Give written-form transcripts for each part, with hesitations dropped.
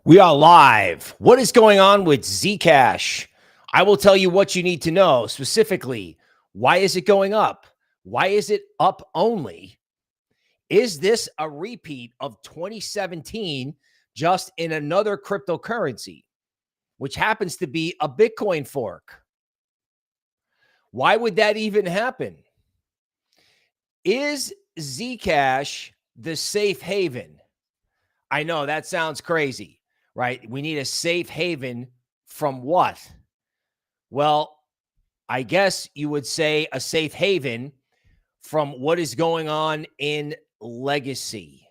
We are live. What is going on with Zcash? I will tell you what you need to know. Specifically, why is it going up? Why is it up only? Is this a repeat of 2017 just in another cryptocurrency, which happens to be a Bitcoin fork? Why would that even happen? Is Zcash the safe haven? I know that sounds crazy, right? We need a safe haven from what? Well, I guess you would say a safe haven from what is going on in legacy.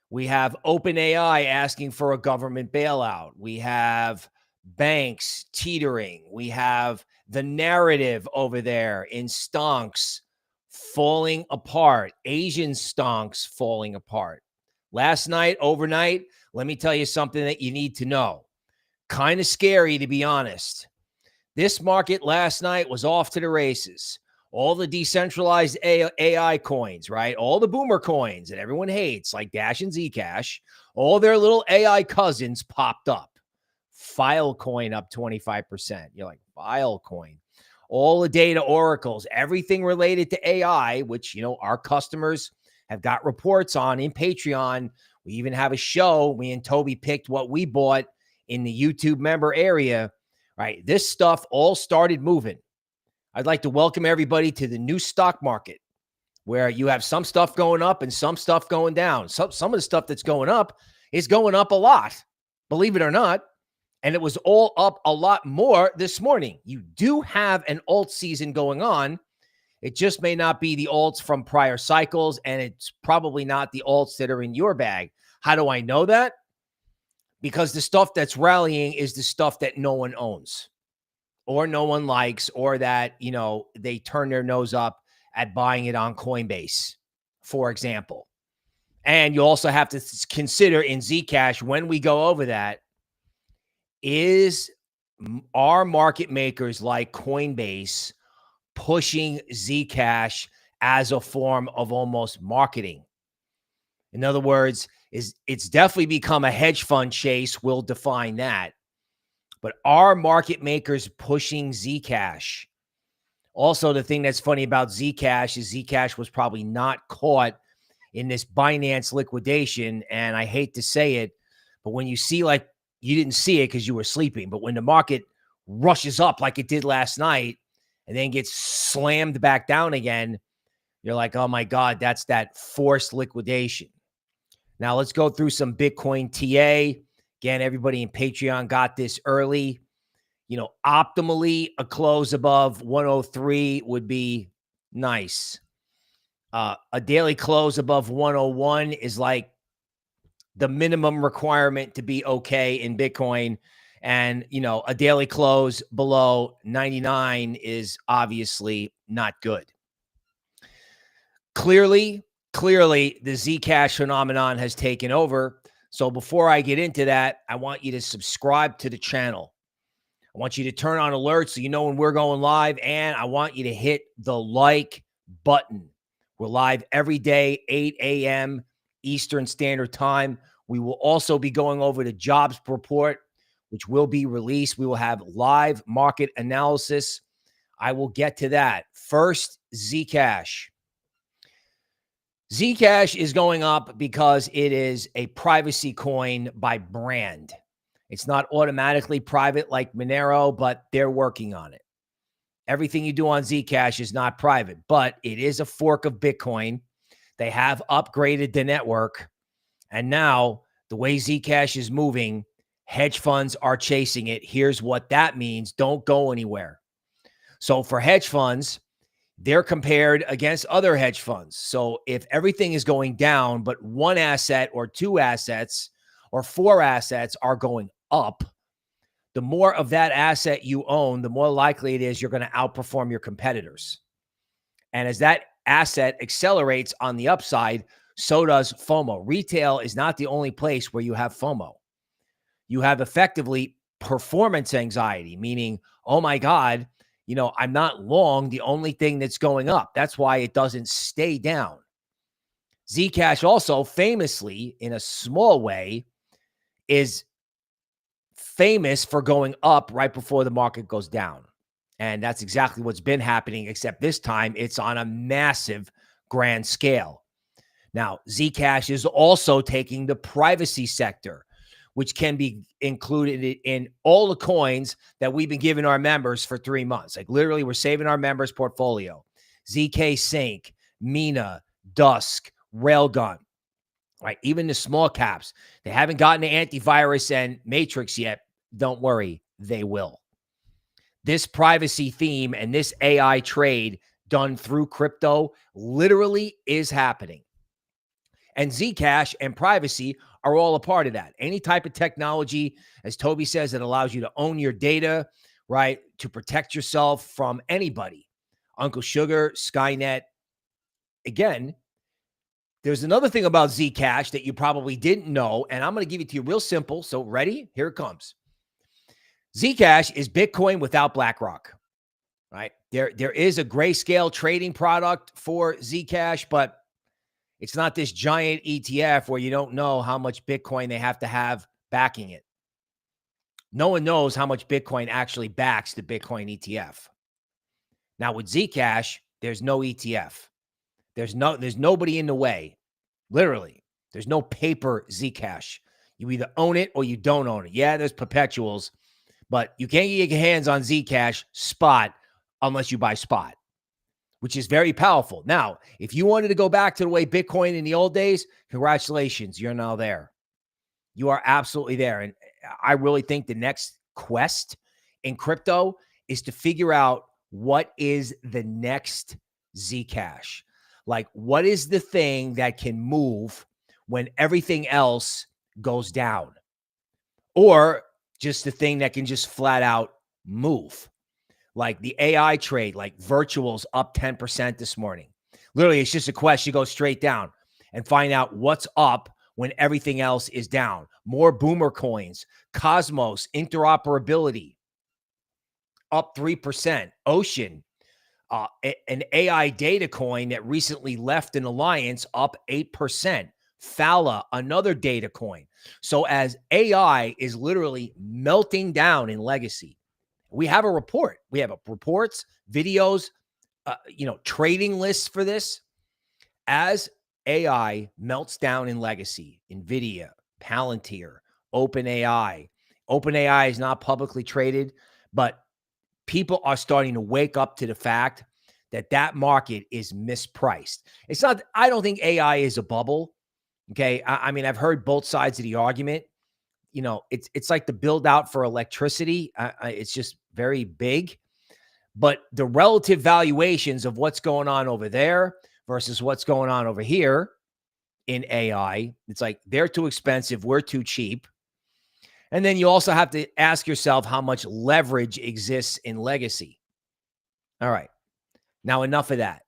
We have OpenAI asking for a government bailout. We have banks teetering. We have the narrative over there in stonks falling apart, Asian stonks falling apart. Last night, overnight, let me tell you something that you need to know. Kind of scary, to be honest. This market last night was off to the races. All the decentralized AI coins, right? All the boomer coins that everyone hates, like Dash and Zcash, all their little AI cousins popped up. Filecoin up 25%. You're like, Filecoin. All the data oracles, everything related to AI, which, our customers have got reports on in Patreon. We even have a show. Me and Tobie picked what we bought in the YouTube member area, right? This stuff all started moving. I'd like to welcome everybody to the new stock market where you have some stuff going up and some stuff going down. Some of the stuff that's going up is going up a lot, believe it or not. And it was all up a lot more this morning. You do have an alt season going on. It just may not be the alts from prior cycles, and it's probably not the alts that are in your bag. How do I know that? Because the stuff that's rallying is the stuff that no one owns or no one likes, or that, they turn their nose up at buying it on Coinbase, for example. And you also have to consider in Zcash, when we go over that, are market makers like Coinbase pushing Zcash as a form of almost marketing? In other words, it's definitely become a hedge fund chase. We'll define that. But are market makers pushing Zcash? Also, the thing that's funny about Zcash is Zcash was probably not caught in this Binance liquidation. And I hate to say it, but when you see, like, you didn't see it because you were sleeping, but when the market rushes up like it did last night and then gets slammed back down again, you're like, oh my God, that's that forced liquidation. Now let's go through some Bitcoin TA. Again, everybody in Patreon got this early. Optimally, a close above 103 would be nice. A daily close above 101 is like the minimum requirement to be okay in Bitcoin. And, a daily close below 99 is obviously not good. Clearly, the Zcash phenomenon has taken over. So before I get into that, I want you to subscribe to the channel. I want you to turn on alerts so you know when we're going live. And I want you to hit the like button. We're live every day, 8 a.m. Eastern Standard Time. We will also be going over the jobs report, which will be released. We will have live market analysis. I will get to that. First, Zcash. Zcash is going up because it is a privacy coin by brand. It's not automatically private like Monero, but they're working on it. Everything you do on Zcash is not private, but it is a fork of Bitcoin. They have upgraded the network. And now the way Zcash is moving, hedge funds are chasing it. Here's what that means. Don't go anywhere. So for hedge funds, they're compared against other hedge funds. So if everything is going down, but one asset or two assets or four assets are going up, the more of that asset you own, the more likely it is you're going to outperform your competitors. And as that asset accelerates on the upside, so does FOMO. Retail is not the only place where you have FOMO. You have effectively performance anxiety, meaning, oh my God, I'm not long the only thing that's going up. That's why it doesn't stay down. Zcash also famously, in a small way, is famous for going up right before the market goes down. And that's exactly what's been happening, except this time it's on a massive grand scale. Now, Zcash is also taking the privacy sector, which can be included in all the coins that we've been giving our members for 3 months. Like literally, we're saving our members' portfolio. ZK Sync, Mina, Dusk, Railgun, right? Even the small caps, they haven't gotten to AIntivirus and Matrix yet. Don't worry, they will. This privacy theme and this AI trade done through crypto literally is happening. And Zcash and privacy are all a part of that. Any type of technology, as Tobie says, that allows you to own your data, right? To protect yourself from anybody. Uncle Sugar, Skynet. Again, there's another thing about Zcash that you probably didn't know, and I'm going to give it to you real simple. So ready? Here it comes. Zcash is Bitcoin without BlackRock, right? There is a grayscale trading product for Zcash, but it's not this giant ETF where you don't know how much Bitcoin they have to have backing it. No one knows how much Bitcoin actually backs the Bitcoin ETF. Now with Zcash, there's no ETF. There's nobody in the way. Literally, there's no paper Zcash. You either own it or you don't own it. Yeah, there's perpetuals, but you can't get your hands on Zcash spot unless you buy spot, which is very powerful. Now, if you wanted to go back to the way Bitcoin in the old days, congratulations, you're now there. You are absolutely there. And I really think the next quest in crypto is to figure out what is the next Zcash. Like, what is the thing that can move when everything else goes down? Or just the thing that can just flat out move? Like the AI trade, like virtuals up 10% this morning. Literally, it's just a quest. You go straight down and find out what's up when everything else is down. More boomer coins, Cosmos, interoperability, up 3%. Ocean, an AI data coin that recently left an alliance, up 8%. Fala, another data coin. So as AI is literally melting down in legacy, we have a report. We have reports, videos, trading lists for this. As AI melts down in legacy, NVIDIA, Palantir, OpenAI. OpenAI is not publicly traded, but people are starting to wake up to the fact that that market is mispriced. It's not, I don't think AI is a bubble. Okay. I mean, I've heard both sides of the argument. It's like the build out for electricity. It's just very big, but the relative valuations of what's going on over there versus what's going on over here in AI, it's like they're too expensive, we're too cheap. And then you also have to ask yourself how much leverage exists in legacy. All right. Now, enough of that.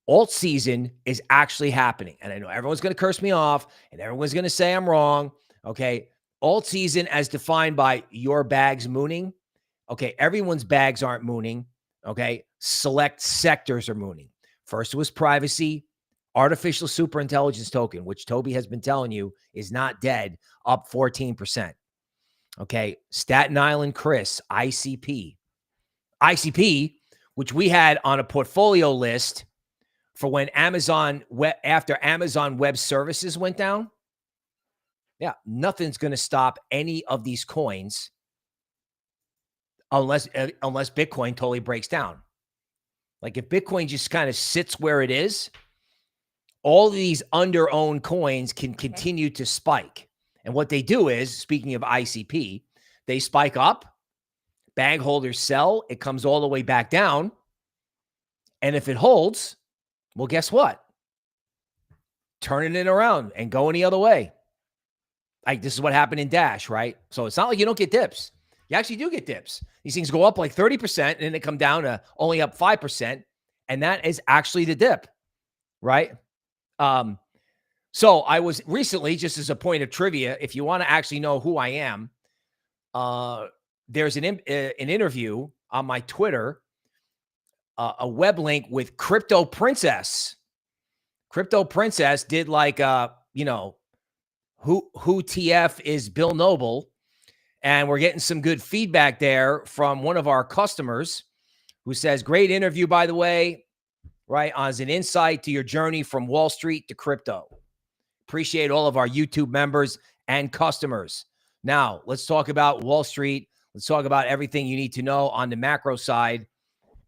Altseason is actually happening. And I know everyone's going to curse me off and everyone's going to say I'm wrong. Okay. Altseason as defined by your bags mooning. Okay. Everyone's bags aren't mooning. Okay. Select sectors are mooning. First was privacy, artificial superintelligence token, which Tobie has been telling you is not dead, up 14%. Okay. Staten Island Chris, ICP, which we had on a portfolio list for when after Amazon Web Services went down. Yeah, nothing's going to stop any of these coins unless Bitcoin totally breaks down. Like if Bitcoin just kind of sits where it is, all of these under-owned coins can continue to spike. And what they do is, speaking of ICP, they spike up, bag holders sell, it comes all the way back down. And if it holds, well, guess what? Turning it around and going the other way. Like this is what happened in Dash, right? So it's not like you don't get dips. You actually do get dips. These things go up like 30% and then they come down to only up 5%. And that is actually the dip, right? So I was recently, just as a point of trivia, if you want to actually know who I am, there's an interview on my Twitter, a web link with Crypto Princess. Crypto Princess did like, who TF is Bill Noble. And we're getting some good feedback there from one of our customers who says, great interview, by the way, right? As an insight to your journey from Wall Street to crypto. Appreciate all of our YouTube members and customers. Now, let's talk about Wall Street. Let's talk about everything you need to know on the macro side,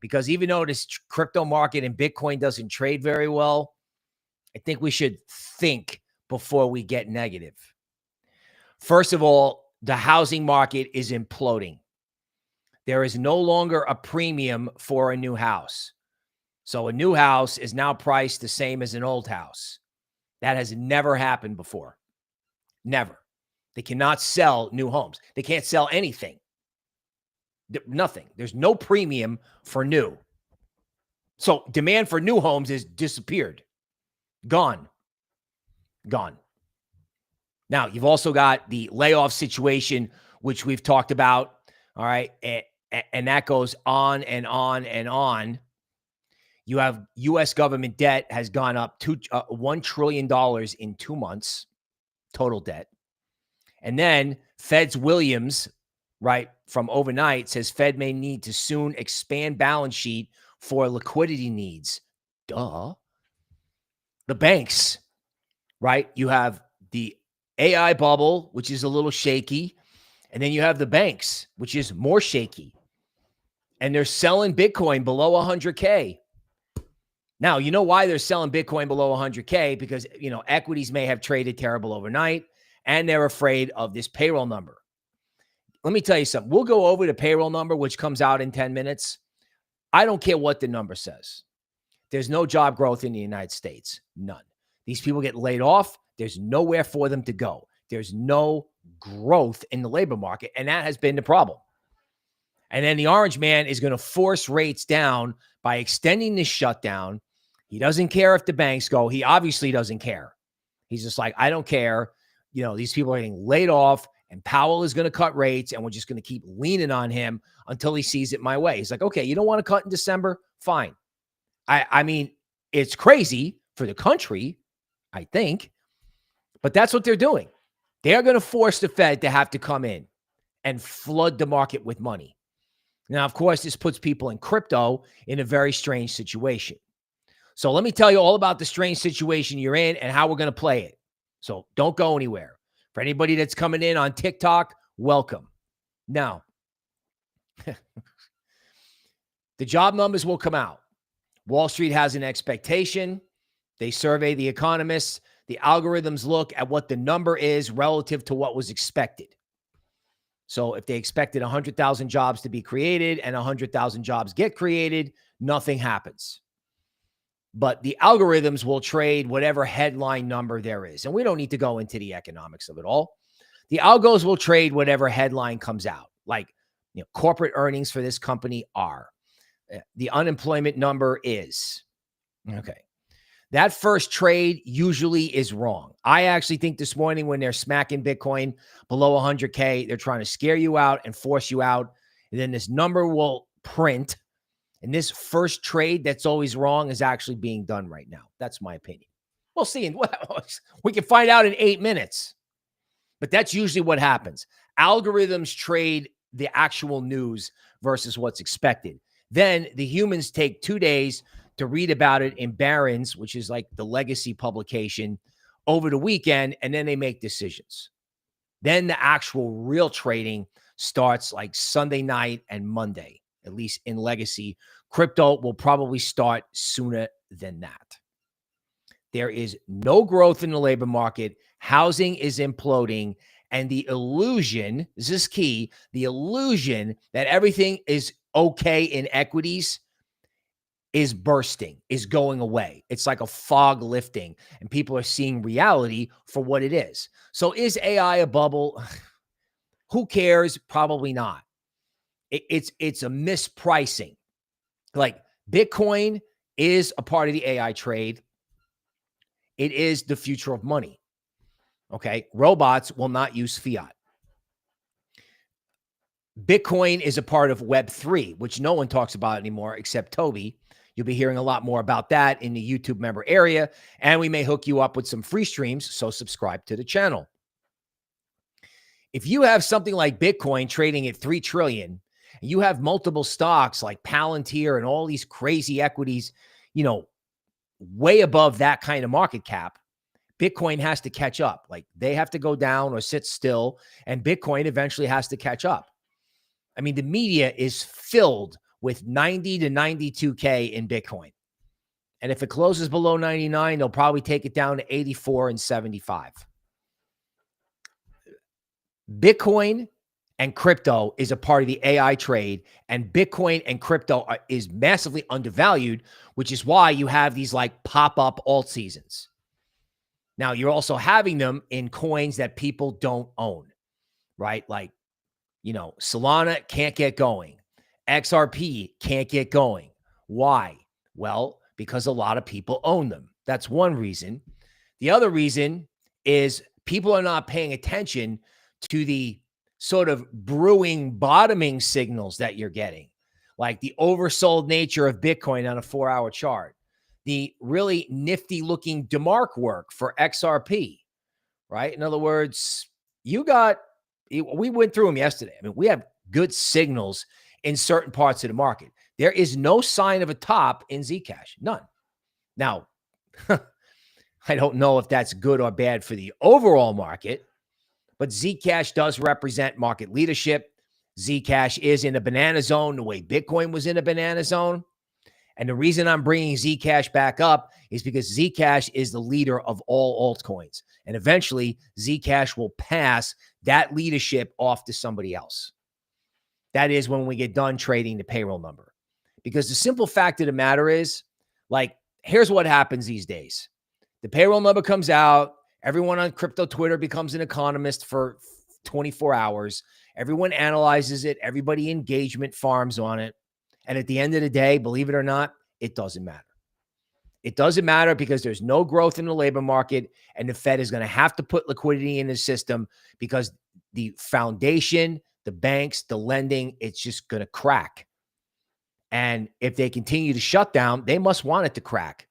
because even though this crypto market and Bitcoin doesn't trade very well, I think we should think before we get negative. First of all, the housing market is imploding. There is no longer a premium for a new house. So a new house is now priced the same as an old house. That has never happened before. Never. They cannot sell new homes. They can't sell anything. Nothing. There's no premium for new. So demand for new homes has disappeared. Gone. Gone. Now, you've also got the layoff situation, which we've talked about. All right. And that goes on and on and on. You have U.S. government debt has gone up to $1 trillion in 2 months, total debt. And then Fed's Williams, right, from overnight says Fed may need to soon expand balance sheet for liquidity needs. Duh. The banks, right? You have the AI bubble, which is a little shaky. And then you have the banks, which is more shaky. And they're selling Bitcoin below 100K. Now, you know why they're selling Bitcoin below 100K? Because, you know, equities may have traded terrible overnight, and they're afraid of this payroll number. Let me tell you something. We'll go over the payroll number, which comes out in 10 minutes. I don't care what the number says. There's no job growth in the United States. None. These people get laid off. There's nowhere for them to go. There's no growth in the labor market, and that has been the problem. And then the orange man is going to force rates down by extending this shutdown. He doesn't care if the banks go. He obviously doesn't care. He's just like, I don't care. You know, these people are getting laid off, and Powell is going to cut rates, and we're just going to keep leaning on him until he sees it my way. He's like, okay, you don't want to cut in December? Fine. I mean, it's crazy for the country, I think, but that's what they're doing. They're going to force the Fed to have to come in and flood the market with money. Now, of course, this puts people in crypto in a very strange situation. So let me tell you all about the strange situation you're in and how we're going to play it. So don't go anywhere. For anybody that's coming in on TikTok, welcome. Now, the job numbers will come out. Wall Street has an expectation. They survey the economists. The algorithms look at what the number is relative to what was expected. So if they expected 100,000 jobs to be created and 100,000 jobs get created, nothing happens. But the algorithms will trade whatever headline number there is. And we don't need to go into the economics of it all. The algos will trade whatever headline comes out. Like, you know, corporate earnings for this company are. The unemployment number is. Okay. That first trade usually is wrong. I actually think this morning when they're smacking Bitcoin below 100K, they're trying to scare you out and force you out. And then this number will print. And this first trade that's always wrong is actually being done right now. That's my opinion. We'll see. We can find out in 8 minutes. But that's usually what happens. Algorithms trade the actual news versus what's expected. Then the humans take 2 days to read about it in Barron's, which is like the legacy publication, over the weekend, and then they make decisions. Then the actual real trading starts like Sunday night and Monday, at least in legacy. Crypto will probably start sooner than that. There is no growth in the labor market. Housing is imploding. And the illusion, this is key, the illusion that everything is okay in equities is bursting, is going away. It's like a fog lifting, and people are seeing reality for what it is. So is AI a bubble? Who cares? Probably not. It's a mispricing. Like Bitcoin is a part of the AI trade. It is the future of money. Okay. Robots will not use fiat. Bitcoin is a part of Web3, which no one talks about anymore except Tobie. You'll be hearing a lot more about that in the YouTube member area, and we may hook you up with some free streams, so subscribe to the channel. if you have something like Bitcoin trading at 3 trillion, and you have multiple stocks like Palantir and all these crazy equities, you know, way above that kind of market cap, Bitcoin has to catch up. Like they have to go down or sit still, and Bitcoin eventually has to catch up. I mean, the media is filled with 90 to 92K in Bitcoin. And if it closes below 99, they'll probably take it down to 84 and 75. Bitcoin and crypto is a part of the AI trade, and Bitcoin and crypto is massively undervalued, which is why you have these like pop-up alt seasons. Now, you're also having them in coins that people don't own, right? Like, you know, Solana can't get going. XRP can't get going. Why? Well, because a lot of people own them. That's one reason. The other reason is people are not paying attention to the sort of brewing bottoming signals that you're getting, like the oversold nature of Bitcoin on a 4-hour chart, the really nifty looking DeMark work for XRP, right? In other words, we went through them yesterday. I mean, we have good signals in certain parts of the market. There is no sign of a top in Zcash, none. Now, I don't know if that's good or bad for the overall market, but Zcash does represent market leadership. Zcash is in a banana zone the way Bitcoin was in a banana zone. And the reason I'm bringing Zcash back up is because Zcash is the leader of all altcoins. And eventually, Zcash will pass that leadership off to somebody else. That is when we get done trading the payroll number. Because the simple fact of the matter is, like, here's what happens these days. The payroll number comes out. Everyone on crypto Twitter becomes an economist for 24 hours. Everyone analyzes it. Everybody engagement farms on it. And at the end of the day, believe it or not, it doesn't matter. It doesn't matter because there's no growth in the labor market, and the Fed is going to have to put liquidity in the system because the foundation, the banks, the lending, it's just going to crack. And if they continue to shut down, they must want it to crack.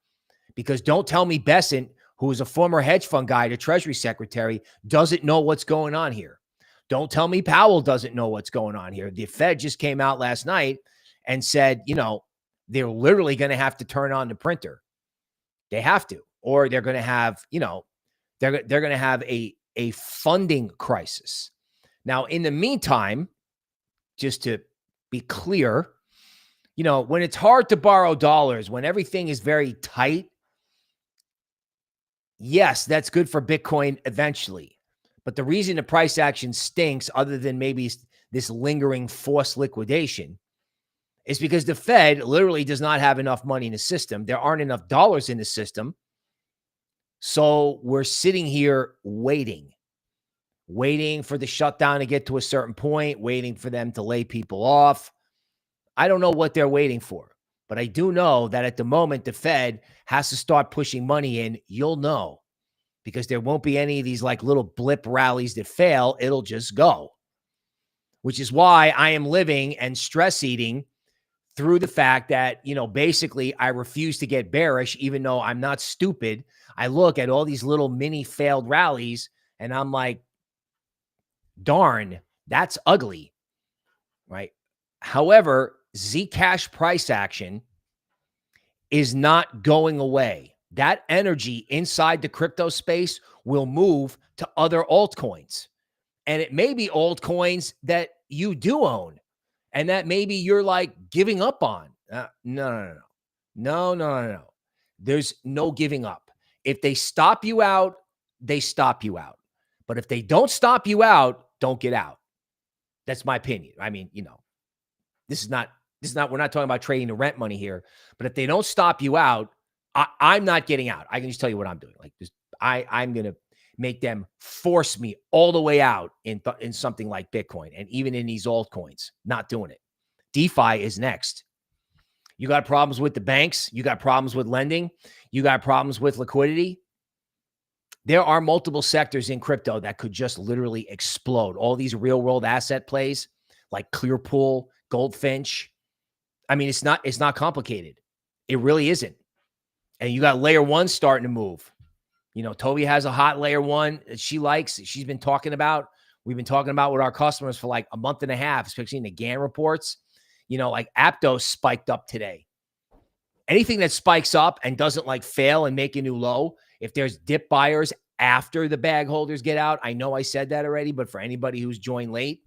Because don't tell me Besant, who is a former hedge fund guy to Treasury Secretary, doesn't know what's going on here. Don't tell me Powell doesn't know what's going on here. The Fed just came out last night and said, you know, they're literally going to have to turn on the printer. They have to, or they're going to have, you know, they're going to have a funding crisis. Now, in the meantime, just to be clear, you know, when it's hard to borrow dollars, when everything is very tight, yes, that's good for Bitcoin eventually. But the reason the price action stinks, other than maybe this lingering forced liquidation, is because the Fed literally does not have enough money in the system. There aren't enough dollars in the system. So we're sitting here waiting for the shutdown to get to a certain point, waiting for them to lay people off. I don't know what they're waiting for, but I do know that at the moment the Fed has to start pushing money in. You'll know, because there won't be any of these like little blip rallies that fail. It'll just go, which is why I am living and stress eating through the fact that, you know, basically I refuse to get bearish, even though I'm not stupid. I look at all these little mini failed rallies and I'm like, darn, that's ugly, right? However, Zcash price action is not going away. That energy inside the crypto space will move to other altcoins. And it may be altcoins that you do own and that maybe you're like giving up on. No. There's no giving up. If they stop you out, they stop you out. But if they don't stop you out, don't get out. That's my opinion. I mean, you know, we're not talking about trading the rent money here, but if they don't stop you out, I'm not getting out. I can just tell you what I'm doing. Like this, I'm going to make them force me all the way out in something like Bitcoin and even in these altcoins. Not doing it. DeFi is next. You got problems with the banks. You got problems with lending. You got problems with liquidity. There are multiple sectors in crypto that could just literally explode. All these real world asset plays like Clearpool, Goldfinch. I mean, it's not complicated. It really isn't. And you got layer one starting to move. You know, Tobie has a hot layer one that she likes. She's been talking about we've been talking about with our customers for like a month and a half, especially in the GAN reports. You know, like Aptos spiked up today. Anything that spikes up and doesn't like fail and make a new low, if there's dip buyers after the bag holders get out, I know I said that already, but for anybody who's joined late,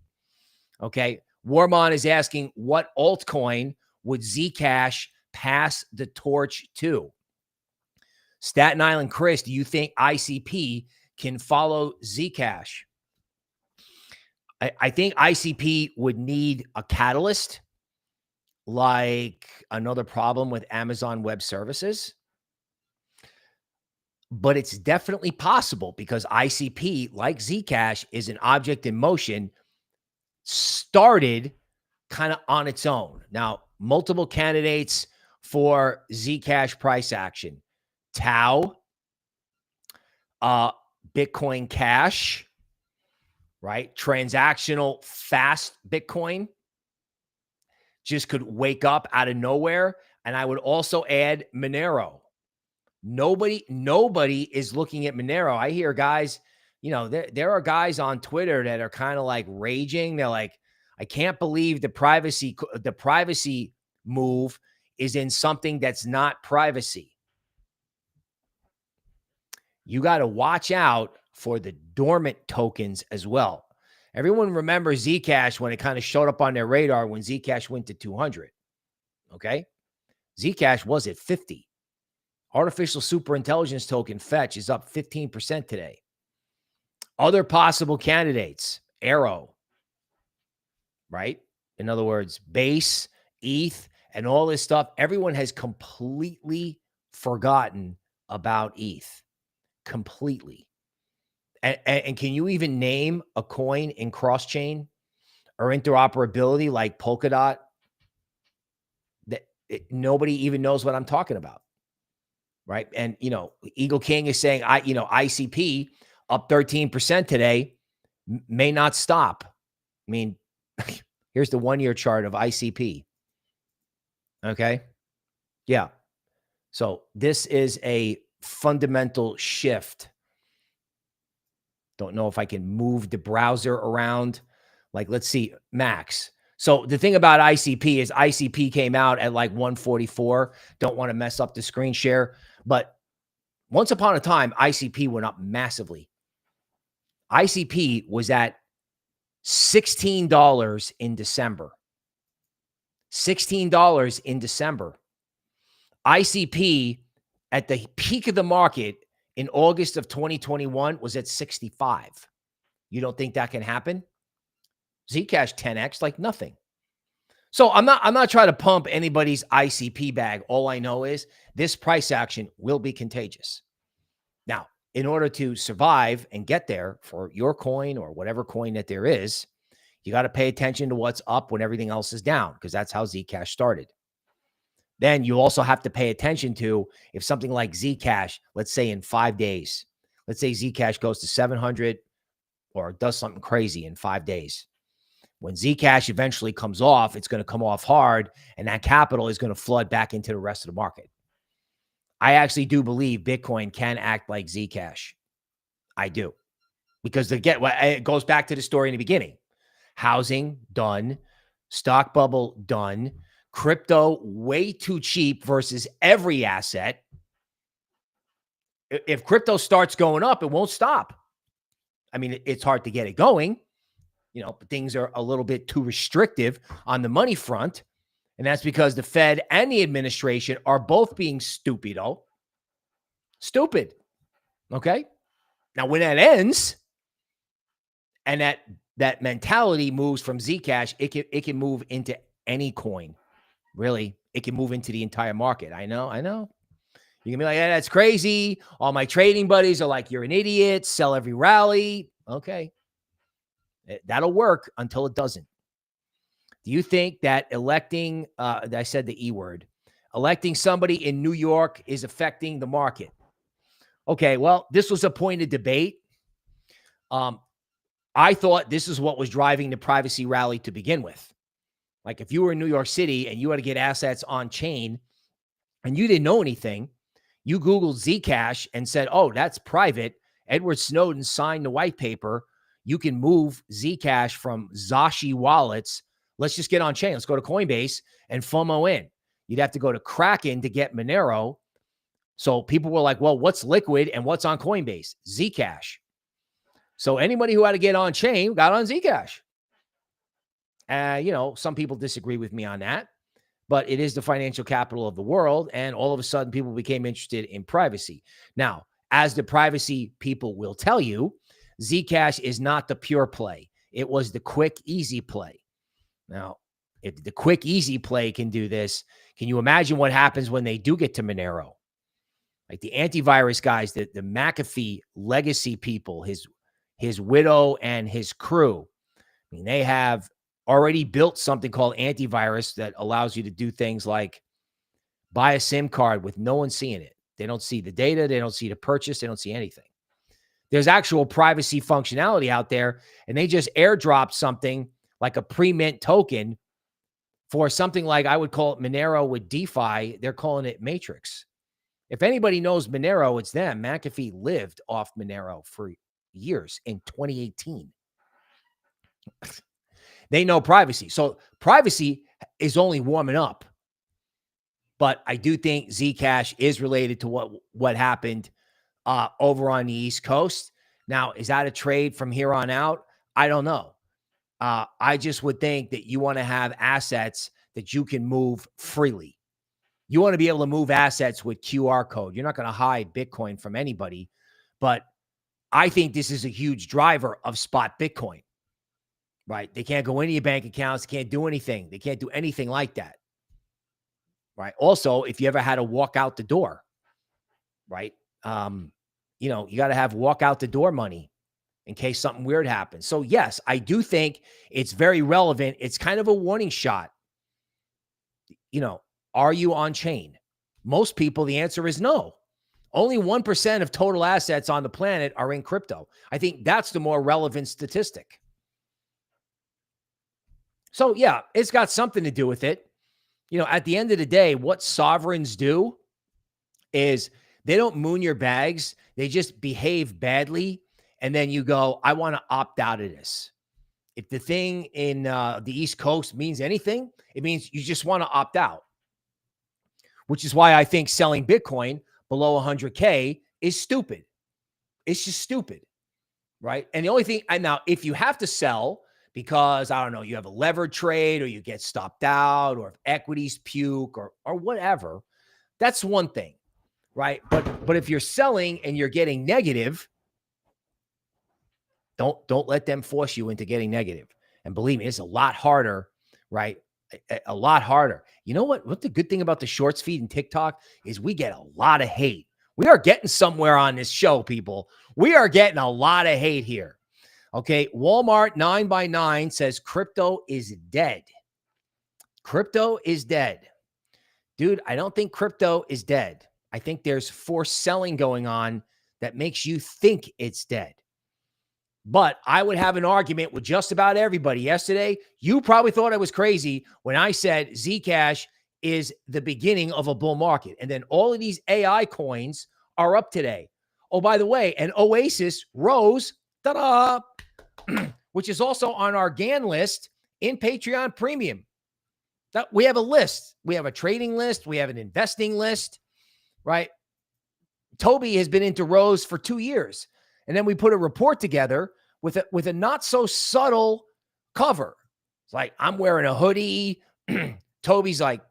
okay. Warmon is asking, what altcoin would Zcash pass the torch to? Staten Island Chris, do you think ICP can follow Zcash? I think ICP would need a catalyst, like another problem with Amazon Web Services. But it's definitely possible because ICP, like Zcash, is an object in motion, started kind of on its own. Now, multiple candidates for Zcash price action. Tau, Bitcoin Cash, right? Transactional fast Bitcoin just could wake up out of nowhere. And I would also add Monero. Nobody is looking at Monero. I hear guys, you know, there are guys on Twitter that are kind of like raging. They're like, I can't believe the privacy move is in something that's not privacy. You got to watch out for the dormant tokens as well. Everyone remembers Zcash when it kind of showed up on their radar when Zcash went to 200. Okay. Zcash was at 50. Artificial superintelligence token Fetch is up 15% today. Other possible candidates, Arrow, right? In other words, Base, ETH, and all this stuff. Everyone has completely forgotten about ETH. Completely. And can you even name a coin in cross-chain or interoperability like Polkadot? Nobody even knows what I'm talking about. Right. And, you know, Eagle King is saying, ICP up 13% today may not stop. I mean, here's the 1-year chart of ICP. Okay. Yeah. So this is a fundamental shift. Don't know if I can move the browser around. Like, let's see, Max. So the thing about ICP is ICP came out at like 144. Don't want to mess up the screen share. But once upon a time, ICP went up massively. ICP was at $16 in December. $16 in December. ICP at the peak of the market in August of 2021 was at 65. You don't think that can happen? Zcash 10x like nothing. So I'm not trying to pump anybody's ICP bag. All I know is this price action will be contagious. Now, in order to survive and get there for your coin or whatever coin that there is, you got to pay attention to what's up when everything else is down, because that's how Zcash started. Then you also have to pay attention to if something like Zcash, let's say in 5 days, let's say Zcash goes to 700 or does something crazy in 5 days. When Zcash eventually comes off, it's going to come off hard, and that capital is going to flood back into the rest of the market. I actually do believe Bitcoin can act like Zcash. I do. Because it goes back to the story in the beginning. Housing, done. Stock bubble, done. Crypto, way too cheap versus every asset. If crypto starts going up, it won't stop. I mean, it's hard to get it going. You know, but things are a little bit too restrictive on the money front. And that's because the Fed and the administration are both being stupido. Stupid. Okay. Now, when that ends and that mentality moves from Zcash, it can move into any coin. Really, it can move into the entire market. I know. You can be like, yeah, that's crazy. All my trading buddies are like, you're an idiot. Sell every rally. Okay. That'll work until it doesn't. Do you think that electing, I said the E word, electing somebody in New York is affecting the market? Okay, well, this was a point of debate. I thought this is what was driving the privacy rally to begin with. Like if you were in New York City and you had to get assets on chain and you didn't know anything, you Googled Zcash and said, oh, that's private. Edward Snowden signed the white paper. you can move Zcash from Zashi wallets. Let's just get on chain. Let's go to Coinbase and FOMO in. You'd have to go to Kraken to get Monero. So people were like, well, what's liquid and what's on Coinbase? Zcash. So anybody who had to get on chain got on Zcash. Some people disagree with me on that, but it is the financial capital of the world. And all of a sudden, people became interested in privacy. Now, as the privacy people will tell you, Zcash is not the pure play. It was the quick, easy play. Now, if the quick, easy play can do this, can you imagine what happens when they do get to Monero? Like the antivirus guys, the McAfee legacy people, his widow and his crew. I mean, they have already built something called antivirus that allows you to do things like buy a SIM card with no one seeing it. They don't see the data. They don't see the purchase. They don't see anything. There's actual privacy functionality out there, and they just airdrop something like a pre-mint token for something like, I would call it Monero with DeFi. They're calling it Matrix. If anybody knows Monero, it's them. McAfee lived off Monero for years in 2018. They know privacy. So privacy is only warming up. But I do think Zcash is related to what happened over on the East Coast. Now, is that a trade from here on out? I don't know. I just would think that you want to have assets that you can move freely. You want to be able to move assets with QR code. You're not going to hide Bitcoin from anybody. But I think this is a huge driver of spot Bitcoin. Right? They can't go into your bank accounts. They can't do anything. They can't do anything like that. Right? Also, if you ever had to walk out the door, right? You got to have walk out the door money in case something weird happens. So yes, I do think it's very relevant. It's kind of a warning shot. Are you on chain? Most people, the answer is no. Only 1% of total assets on the planet are in crypto. I think that's the more relevant statistic. So yeah, it's got something to do with it. At the end of the day, what sovereigns do is they don't moon your bags. They just behave badly. And then you go, I want to opt out of this. If the thing in the East Coast means anything, it means you just want to opt out, which is why I think selling Bitcoin below 100K is stupid. It's just stupid, right? And the only thing, and now if you have to sell because, I don't know, you have a levered trade or you get stopped out or if equities puke or whatever, that's one thing, right? But if you're selling and you're getting negative, don't let them force you into getting negative. And believe me, it's a lot harder, right? A lot harder. You know what the good thing about the shorts feed and TikTok is we get a lot of hate. We are getting somewhere on this show, people. We are getting a lot of hate here. Okay, Walmart 9x9 says crypto is dead. Crypto is dead. Dude, I don't think crypto is dead. I think there's forced selling going on that makes you think it's dead. But I would have an argument with just about everybody. Yesterday, you probably thought I was crazy when I said Zcash is the beginning of a bull market. And then all of these AI coins are up today. Oh, by the way, and Oasis ROSE, ta-da, which is also on our GAN list in Patreon Premium. We have a list. We have a trading list. We have an investing list, right? Tobie has been into ROSE for 2 years. And then we put a report together with a not so subtle cover. It's like, I'm wearing a hoodie. Tobie's like,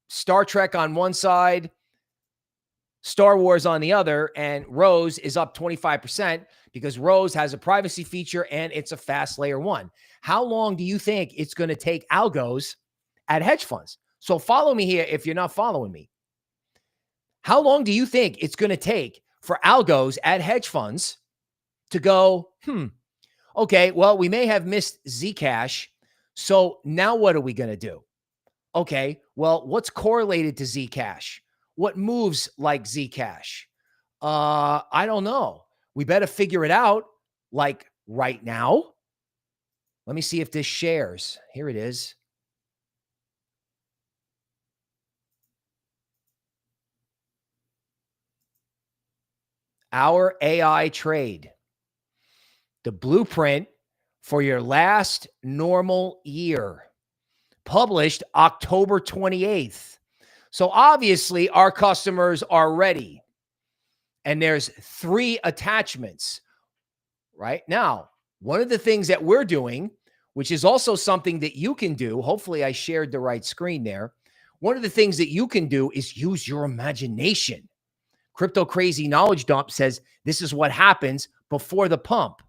Star Trek on one side, Star Wars on the other, and ROSE is up 25% because ROSE has a privacy feature and it's a fast layer one. How long do you think it's going to take algos at hedge funds? So follow me here if you're not following me. How long do you think it's going to take for algos at hedge funds to go, okay, well, we may have missed Zcash. So now what are we going to do? Okay, well, what's correlated to Zcash? What moves like Zcash? I don't know. We better figure it out like right now. Let me see if this shares. Here it is. Our AI trade. the blueprint for your last normal year, published October 28th. So obviously our customers are ready. And there's 3 attachments right now. One of the things that we're doing, which is also something that you can do, hopefully I shared the right screen there. One of the things that you can do is use your imagination. Crypto Crazy Knowledge Dump says this is what happens before the pump.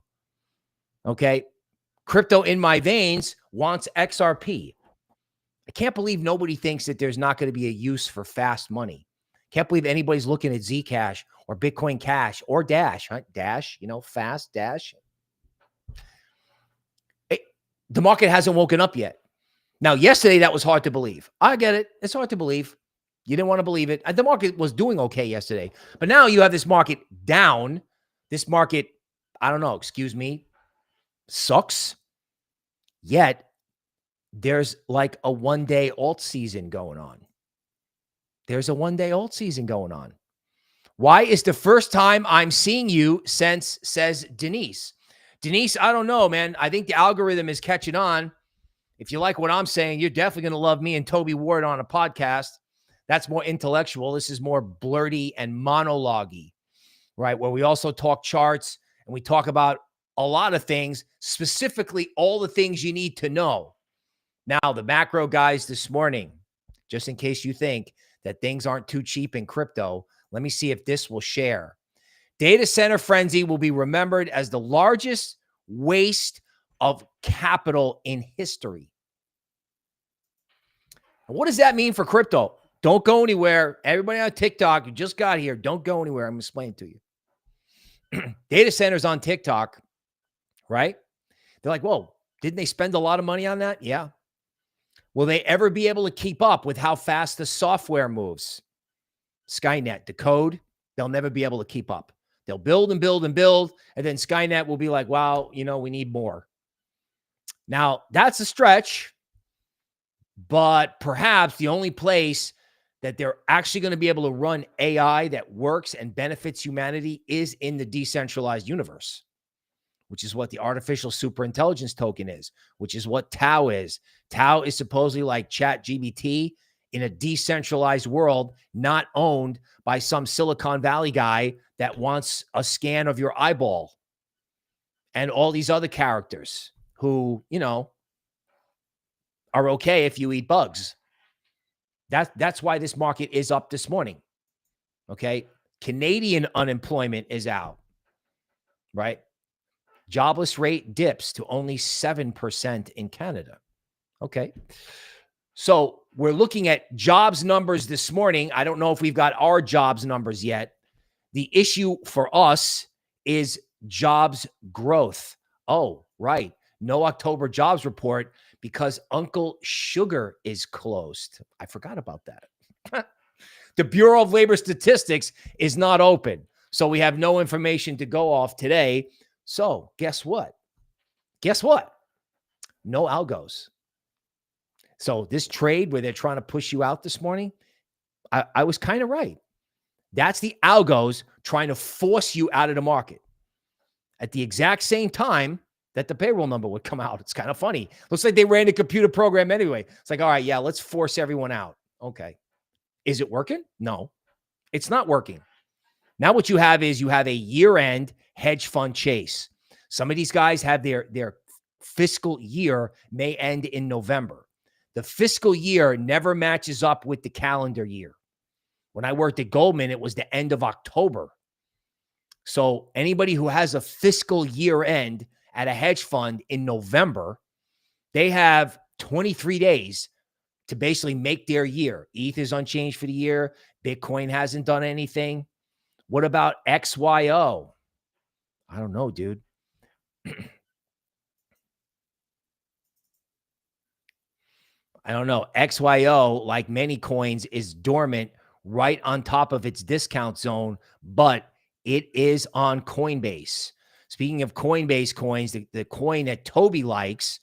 Okay. Crypto in my veins wants XRP. I can't believe nobody thinks that there's not going to be a use for fast money. Can't believe anybody's looking at Zcash or Bitcoin Cash or Dash. Huh? Dash, fast Dash. The market hasn't woken up yet. Now, yesterday, that was hard to believe. I get it. It's hard to believe. You didn't want to believe it. The market was doing okay yesterday. But now you have this market down. This market, I don't know, excuse me, sucks. Yet, there's like a one-day alt season going on. There's a one-day alt season going on. Why is the first time I'm seeing you since, says Denise. Denise, I don't know, man. I think the algorithm is catching on. If you like what I'm saying, you're definitely going to love me and Tobie Ward on a podcast. That's more intellectual. This is more blurty and monologue-y, right? Where we also talk charts and we talk about a lot of things, specifically all the things you need to know. Now, the macro guys this morning, just in case you think that things aren't too cheap in crypto, let me see if this will share. Data center frenzy will be remembered as the largest waste of capital in history. And what does that mean for crypto? Don't go anywhere. Everybody on TikTok, you just got here. Don't go anywhere. I'm explaining to you. Data centers on TikTok, right? They're like, whoa, didn't they spend a lot of money on that? Yeah. Will they ever be able to keep up with how fast the software moves? Skynet, the code, they'll never be able to keep up. They'll build and build and build, and then Skynet will be like, wow, we need more. Now, that's a stretch, but perhaps the only place that they're actually going to be able to run AI that works and benefits humanity is in the decentralized universe, which is what the artificial superintelligence token is, which is what Tau is. Tau is supposedly like ChatGPT in a decentralized world, not owned by some Silicon Valley guy that wants a scan of your eyeball and all these other characters who, are okay if you eat bugs. That's why this market is up this morning. Okay. Canadian unemployment is out, right? Jobless rate dips to only 7% in Canada. Okay. So we're looking at jobs numbers this morning. I don't know if we've got our jobs numbers yet. The issue for us is jobs growth. Oh, right. No October jobs report because Uncle Sugar is closed. I forgot about that. The Bureau of Labor Statistics is not open. So we have no information to go off today. So guess what? No algos. So this trade where they're trying to push you out this morning, I was kind of right. That's the algos trying to force you out of the market at the exact same time that the payroll number would come out. It's kind of funny. Looks like they ran a computer program anyway. It's like, all right, yeah, let's force everyone out. Okay. Is it working? No, it's not working. Now what you have is you have a year-end hedge fund chase. Some of these guys have their fiscal year may end in November. The fiscal year never matches up with the calendar year. When I worked at Goldman, it was the end of October. So anybody who has a fiscal year end at a hedge fund in November, they have 23 days to basically make their year. ETH is unchanged for the year. Bitcoin hasn't done anything. What about XYO? I don't know, dude. I don't know. XYO, like many coins, is dormant right on top of its discount zone, but it is on Coinbase. Speaking of Coinbase coins, the coin that Tobie likes,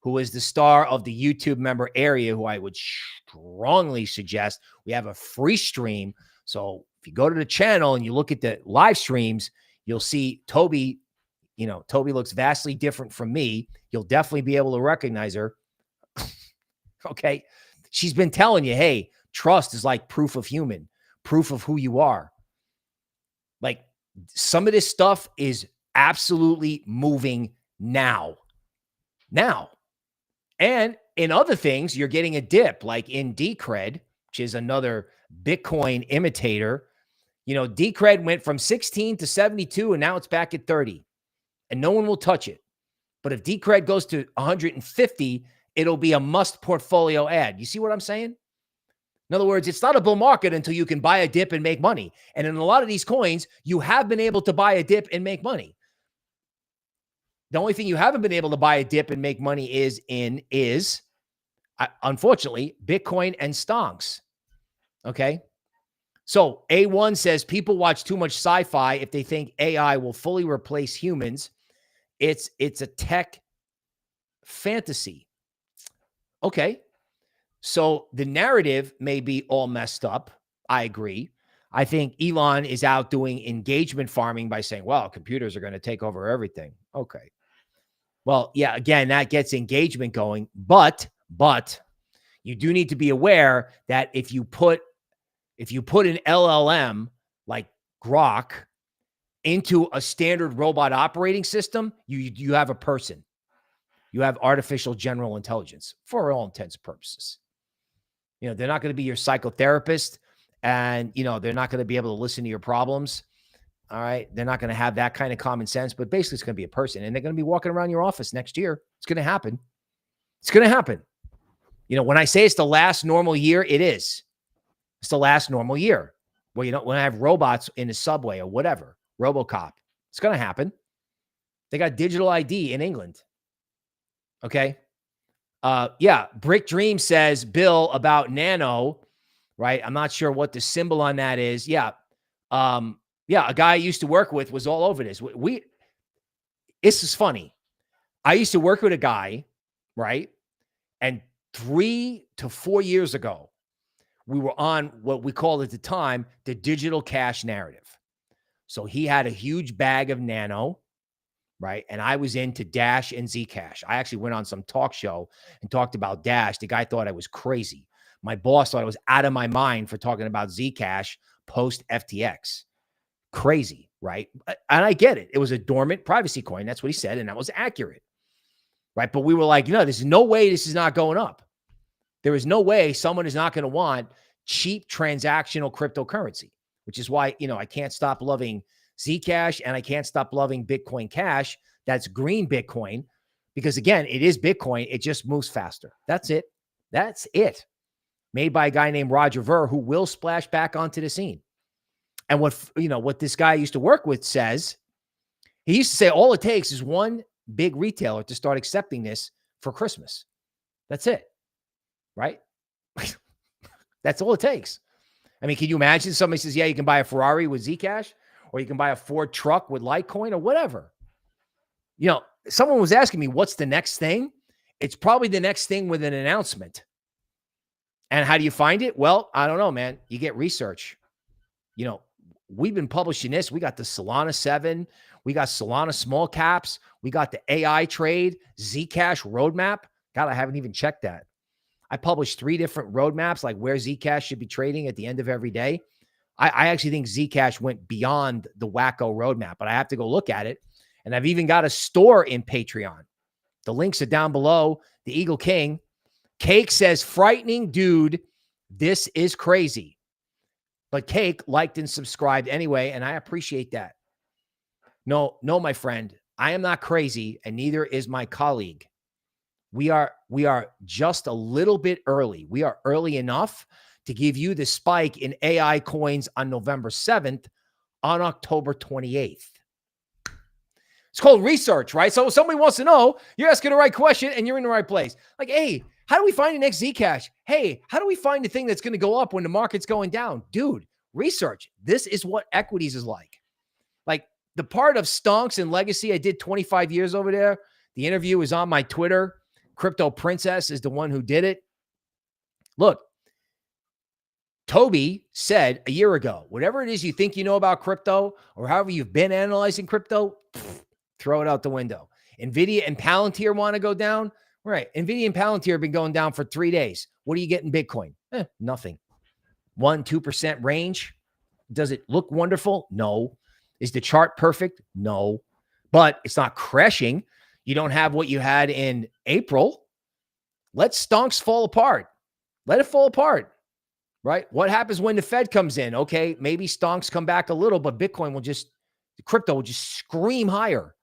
who is the star of the YouTube member area, who I would strongly suggest we have a free stream. So if you go to the channel and you look at the live streams, you'll see Tobie, Tobie looks vastly different from me. You'll definitely be able to recognize her. Okay. She's been telling you, hey, trust is like proof of human, proof of who you are. Like some of this stuff is absolutely moving now. And in other things, you're getting a dip, like in Decred, which is another Bitcoin imitator. Decred went from 16 to 72, and now it's back at 30. And no one will touch it. But if Decred goes to 150, it'll be a must portfolio add. You see what I'm saying? In other words, it's not a bull market until you can buy a dip and make money. And in a lot of these coins, you have been able to buy a dip and make money. The only thing you haven't been able to buy a dip and make money is unfortunately, Bitcoin and stonks. Okay. So A1 says people watch too much sci-fi if they think AI will fully replace humans. It's a tech fantasy. Okay. So the narrative may be all messed up. I agree. I think Elon is out doing engagement farming by saying, well, computers are going to take over everything. Okay. Well, yeah, again, that gets engagement going, but you do need to be aware that if you put an LLM like Grok into a standard robot operating system, you have a person. You have artificial general intelligence for all intents and purposes. They're not going to be your psychotherapist, and, they're not going to be able to listen to your problems. All right. They're not going to have that kind of common sense, but basically it's going to be a person, and they're going to be walking around your office next year. It's going to happen. It's going to happen. When I say it's the last normal year, it is. It's the last normal year. Well, when I have robots in the subway or whatever, RoboCop, it's going to happen. They got digital ID in England. Okay. Yeah. Brick Dream says, Bill, about Nano, right? I'm not sure what the symbol on that is. Yeah. Yeah, a guy I used to work with was all over this. This is funny. I used to work with a guy, right? And 3 to 4 years ago, we were on what we called at the time the digital cash narrative. So he had a huge bag of Nano, right? And I was into Dash and Zcash. I actually went on some talk show and talked about Dash. The guy thought I was crazy. My boss thought I was out of my mind for talking about Zcash post FTX. Crazy, right? And I get it. It was a dormant privacy coin. That's what he said. And that was accurate, right? But we were like, there's no way this is not going up. There is no way someone is not going to want cheap transactional cryptocurrency, which is why, I can't stop loving Zcash and I can't stop loving Bitcoin Cash. That's green Bitcoin because, again, it is Bitcoin. It just moves faster. That's it. That's it. Made by a guy named Roger Ver, who will splash back onto the scene. And what this guy I used to work with says, he used to say all it takes is one big retailer to start accepting this for Christmas. That's it. Right? That's all it takes. I mean, can you imagine somebody says, yeah, you can buy a Ferrari with Zcash, or you can buy a Ford truck with Litecoin or whatever. Someone was asking me, what's the next thing? It's probably the next thing with an announcement. And how do you find it? Well, I don't know, man. You get research. We've been publishing this. We got the Solana 7. We got Solana small caps. We got the AI trade, Zcash roadmap. God, I haven't even checked that. I published 3 different roadmaps, like where Zcash should be trading at the end of every day. I actually think Zcash went beyond the wacko roadmap, but I have to go look at it. And I've even got a store in Patreon. The links are down below. The Eagle King. Cake says, frightening dude. This is crazy. But Cake liked and subscribed anyway, and I appreciate that. No, my friend, I am not crazy, and neither is my colleague. We are just a little bit early. We are early enough to give you the spike in AI coins on November 7th, on October 28th. It's called research, right? So if somebody wants to know, you're asking the right question, and you're in the right place. Like, hey, how do we find the next Zcash? Hey, how do we find the thing that's going to go up when the market's going down? Dude, research. This is what equities is like. Like the part of Stonks and Legacy, I did 25 years over there. The interview is on my Twitter. Crypto Princess is the one who did it. Look, Tobie said a year ago, whatever it is you think you know about crypto or however you've been analyzing crypto, Throw it out the window. NVIDIA and Palantir want to go down. Right. NVIDIA and Palantir have been going down for 3 days. What do you get in Bitcoin? Nothing. 1-2% range. Does it look wonderful? No. Is the chart perfect? No. But it's not crashing. You don't have what you had in April. Let stonks fall apart. Let it fall apart. Right? What happens when the Fed comes in? Okay, maybe stonks come back a little, but Bitcoin will just, crypto will just scream higher.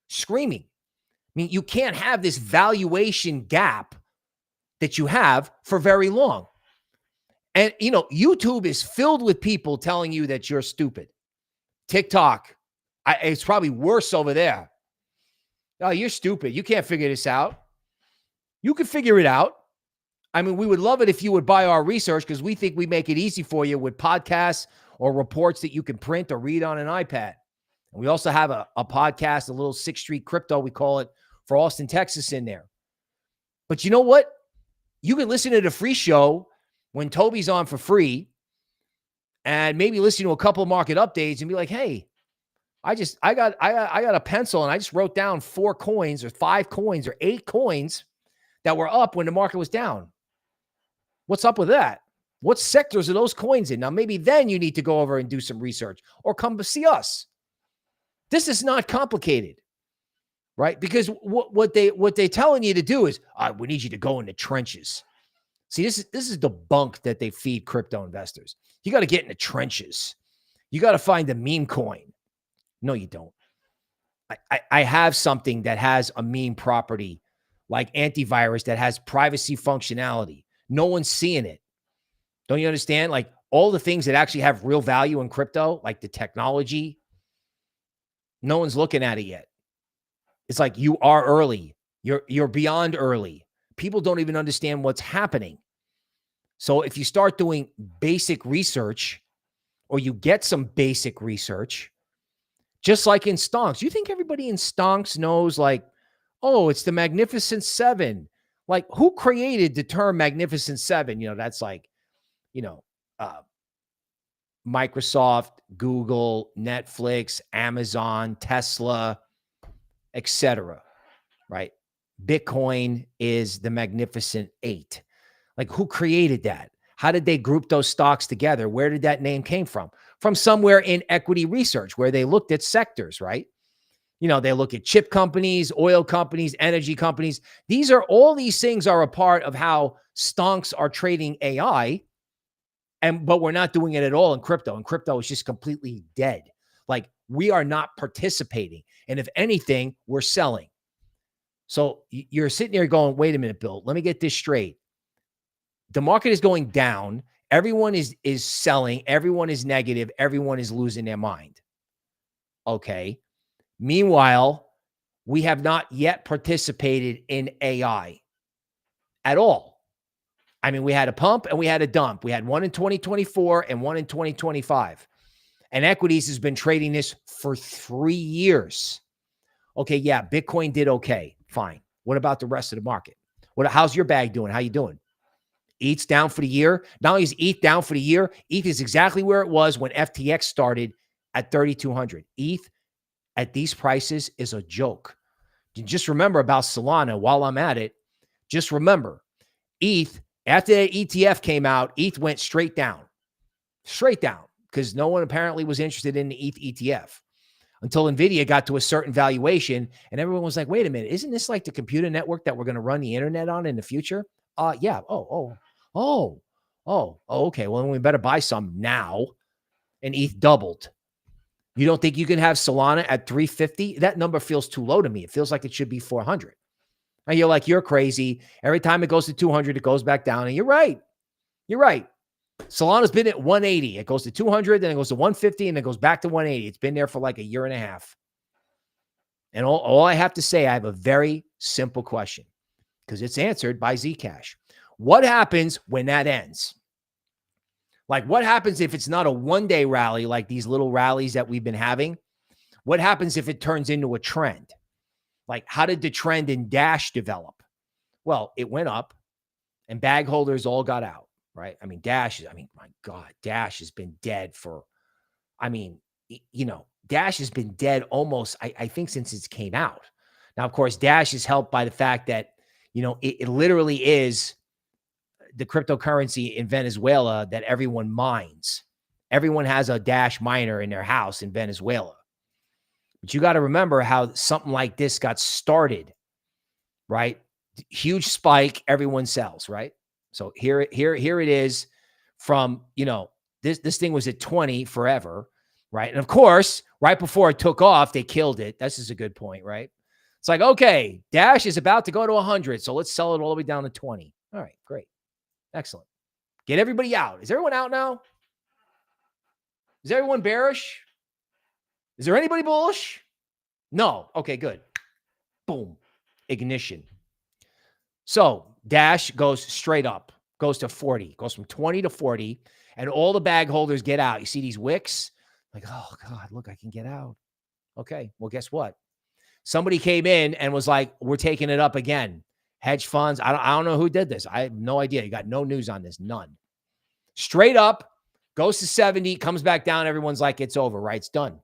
Screaming. I mean, you can't have this valuation gap that you have for very long. And, you know, YouTube is filled with people telling you that you're stupid. TikTok, it's probably worse over there. Oh, you're stupid. You can't figure this out. You can figure it out. I mean, we would love it if you would buy our research because we think we make it easy for you with podcasts or reports that you can print or read on an iPad. And we also have a podcast, a little 6th Street Crypto, we call it, for Austin, Texas in there. But you know what? You can listen to the free show when Tobie's on for free and maybe listen to a couple of market updates and be like, hey, I got a pencil and I just wrote down 4 coins or 5 coins or 8 coins that were up when the market was down. What's up with that? What sectors are those coins in? Now, maybe then you need to go over and do some research or come to see us. This is not complicated, right? Because what they're telling you to do is, we need you to go in the trenches. See, this is the bunk that they feed crypto investors. You got to get in the trenches. You got to find a meme coin. No, you don't. I have something that has a meme property like AIntivirus that has privacy functionality. No one's seeing it. Don't you understand? Like all the things that actually have real value in crypto, like the technology, no one's looking at it yet. It's like you are early. You're beyond early. People don't even understand what's happening. So if you start doing basic research or you get some basic research, just like in stonks, you think everybody in stonks knows like, oh, it's the Magnificent Seven. Like who created the term Magnificent Seven? You know, that's like, you know, Microsoft, Google, Netflix, Amazon, Tesla, etc. Right? Bitcoin is the Magnificent Eight. Like who created that? How did they group those stocks together? Where did that name came from? From somewhere in equity research where they looked at sectors, right? You know, they look at chip companies, oil companies, energy companies. All these things are a part of how stonks are trading AI. But we're not doing it at all in crypto. And crypto is just completely dead. Like we are not participating. And if anything, we're selling. So you're sitting there going, wait a minute, Bill, let me get this straight. The market is going down. Everyone is selling. Everyone is negative. Everyone is losing their mind. Okay. Meanwhile, we have not yet participated in AI at all. I mean, we had a pump and we had a dump. We had one in 2024 and one in 2025. And equities has been trading this for 3 years. Okay, yeah, Bitcoin did okay. Fine. What about the rest of the market? How's your bag doing? How you doing? ETH's down for the year. Not only is ETH down for the year, ETH is exactly where it was when FTX started at 3,200. ETH at these prices is a joke. Just remember about Solana while I'm at it. Just remember, ETH, after the ETF came out, ETH went straight down, because no one apparently was interested in the ETH ETF until NVIDIA got to a certain valuation. And everyone was like, wait a minute, isn't this like the computer network that we're going to run the internet on in the future? Yeah. Okay. Well, then we better buy some now. And ETH doubled. You don't think you can have Solana at 350? That number feels too low to me. It feels like it should be 400. And you're like, you're crazy. Every time it goes to 200, it goes back down. And you're right. You're right. Solana's been at 180. It goes to 200, then it goes to 150, and it goes back to 180. It's been there for like a year and a half. And all I have to say, I have a very simple question because it's answered by Zcash. What happens when that ends? Like, what happens if it's not a one-day rally like these little rallies that we've been having? What happens if it turns into a trend? Like, how did the trend in Dash develop? Well, it went up and bag holders all got out, right? I mean, my God, Dash has been dead for, Dash has been dead almost, I think, since it came out. Now, of course, Dash is helped by the fact that, it literally is the cryptocurrency in Venezuela that everyone mines. Everyone has a Dash miner in their house in Venezuela. But you got to remember how something like this got started, right? Huge spike, everyone sells, right? So here it is from, this thing was at 20 forever, right? And of course, right before it took off, they killed it. This is a good point, right? It's like, okay, Dash is about to go to 100, so let's sell it all the way down to 20. All right, great. Excellent. Get everybody out. Is everyone out now? Is everyone bearish? Is there anybody bullish? No. Okay, good. Boom. Ignition. So Dash goes straight up, goes to 40, goes from 20 to 40, and all the bag holders get out. You see these wicks? Like, oh, God, look, I can get out. Okay, well, guess what? Somebody came in and was like, we're taking it up again. Hedge funds. I don't know who did this. I have no idea. You got no news on this. None. Straight up, goes to 70, comes back down. Everyone's like, it's over, right? It's done.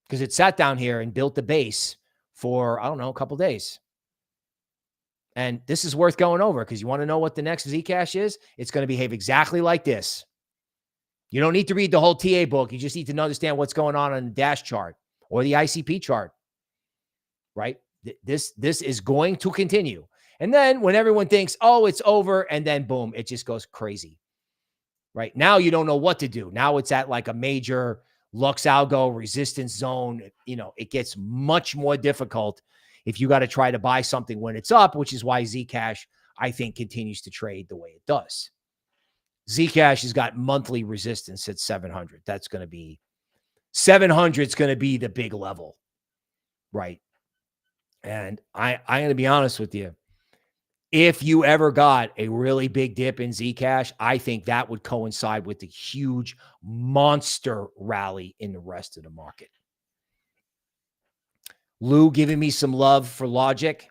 Because it sat down here and built the base for, I don't know, a couple days. And this is worth going over because you want to know what the next Zcash is? It's going to behave exactly like this. You don't need to read the whole TA book. You just need to understand what's going on the Dash chart or the ICP chart, right? This is going to continue. And then when everyone thinks, oh, it's over, and then boom, it just goes crazy, right? Now you don't know what to do. Now it's at like a major LuxAlgo resistance zone. It gets much more difficult if you got to try to buy something when it's up, which is why Zcash, I think, continues to trade the way it does. Zcash has got monthly resistance at 700. That's going to be 700. It's going to be the big level, right? And I'm going to be honest with you. If you ever got a really big dip in Zcash, I think that would coincide with the huge monster rally in the rest of the market. Lou giving me some love for Logic.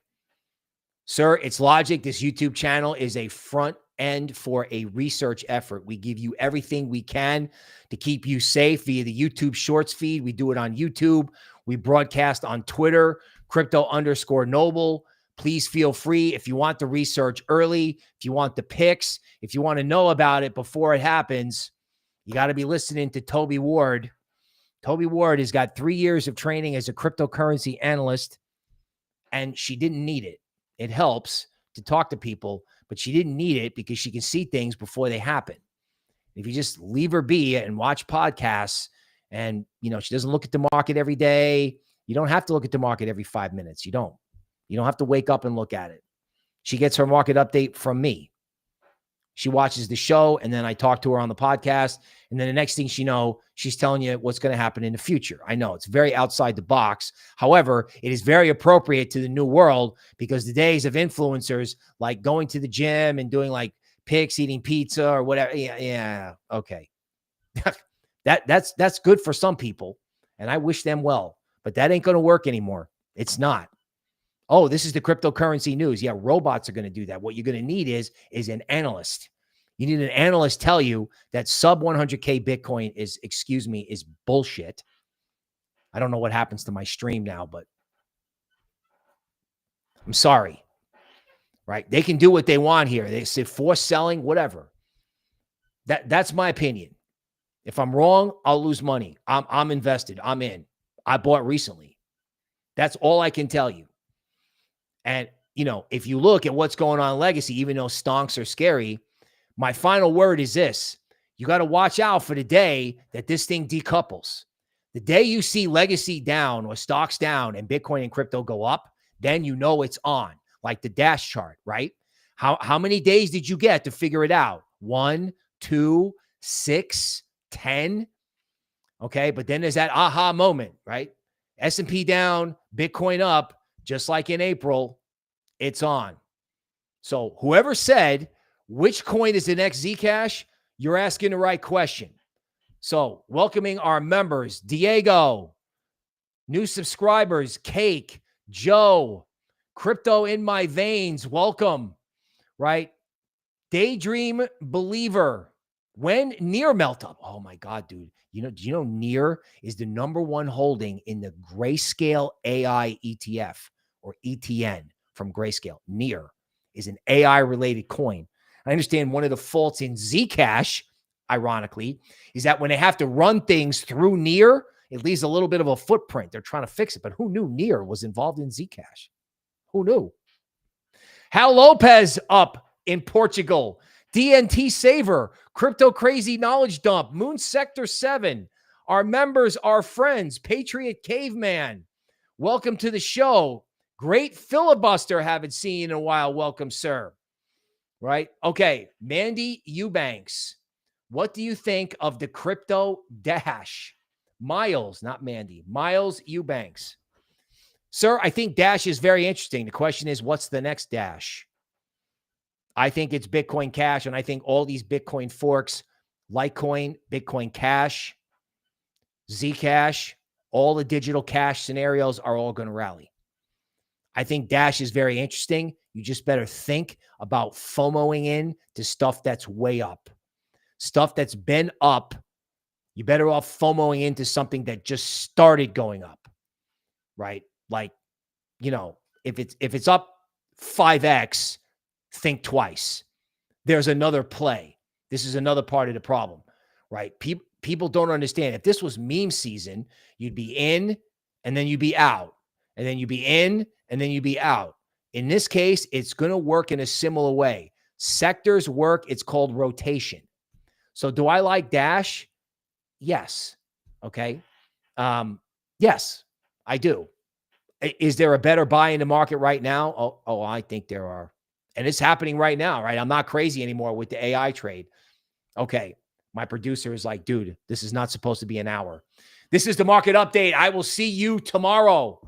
Sir, it's Logic. This YouTube channel is a front end for a research effort. We give you everything we can to keep you safe via the YouTube Shorts feed. We do it on YouTube. We broadcast on Twitter, crypto_noble. Please feel free if you want the research early, if you want the picks, if you want to know about it before it happens, you got to be listening to Tobie Ward. Tobie Ward has got 3 years of training as a cryptocurrency analyst, and she didn't need it. It helps to talk to people, but she didn't need it because she can see things before they happen. If you just leave her be and watch podcasts and, she doesn't look at the market every day, you don't have to look at the market every 5 minutes. You don't have to wake up and look at it. She gets her market update from me. She watches the show, and then I talk to her on the podcast. And then the next thing she's telling you what's going to happen in the future. I know it's very outside the box. However, it is very appropriate to the new world because the days of influencers like going to the gym and doing like pics, eating pizza or whatever. Yeah. Okay. That's good for some people. And I wish them well, but that ain't going to work anymore. It's not. Oh, this is the cryptocurrency news. Yeah, robots are going to do that. What you're going to need is an analyst. You need an analyst tell you that sub 100K Bitcoin is bullshit. I don't know what happens to my stream now, but I'm sorry, right? They can do what they want here. They say force selling, whatever. That's my opinion. If I'm wrong, I'll lose money. I'm invested. I'm in. I bought recently. That's all I can tell you. And, if you look at what's going on in Legacy, even though stonks are scary, my final word is this. You got to watch out for the day that this thing decouples. The day you see Legacy down or stocks down and Bitcoin and crypto go up, then it's on, like the Dash chart, right? How many days did you get to figure it out? 1, 2, 6, 10? Okay, but then there's that aha moment, right? S&P down, Bitcoin up. Just like in April, it's on. So whoever said, which coin is the next Zcash? You're asking the right question. So welcoming our members, Diego, new subscribers, Cake, Joe, Crypto in My Veins, welcome, right? Daydream Believer, When near melt up, oh my God, dude. Do you know near is the #1 holding in the Grayscale AI ETF or ETN from Grayscale? Near is an AI related coin. I understand one of the faults in Zcash, ironically, is that when they have to run things through near, it leaves a little bit of a footprint. They're trying to fix it, but who knew near was involved in Zcash? Who knew? Hal Lopez up in Portugal. DNT Saver, Crypto Crazy Knowledge Dump, Moon Sector 7, our members, our friends, Patriot Caveman. Welcome to the show. Great filibuster, haven't seen in a while. Welcome, sir. Right? Okay, Mandy Eubanks. What do you think of the crypto Dash? Miles, not Mandy. Miles Eubanks. Sir, I think Dash is very interesting. The question is, what's the next Dash? I think it's Bitcoin Cash, and I think all these Bitcoin forks, Litecoin, Bitcoin Cash, Zcash, all the digital cash scenarios are all going to rally. I think Dash is very interesting. You just better think about FOMOing in to stuff that's way up. Stuff that's been up, you better off FOMOing into something that just started going up, right? Like, if it's up 5x, think twice. There's another play. This is another part of the problem, right? People don't understand. If this was meme season, you'd be in and then you'd be out, and then you'd be in and then you'd be out. In this case, it's going to work in a similar way. Sectors work. It's called rotation. So do I like Dash? Yes. Okay. Yes, I do. Is there a better buy in the market right now? Oh, I think there are. And it's happening right now, right? I'm not crazy anymore with the AI trade. Okay. My producer is like, dude, this is not supposed to be an hour. This is the market update. I will see you tomorrow.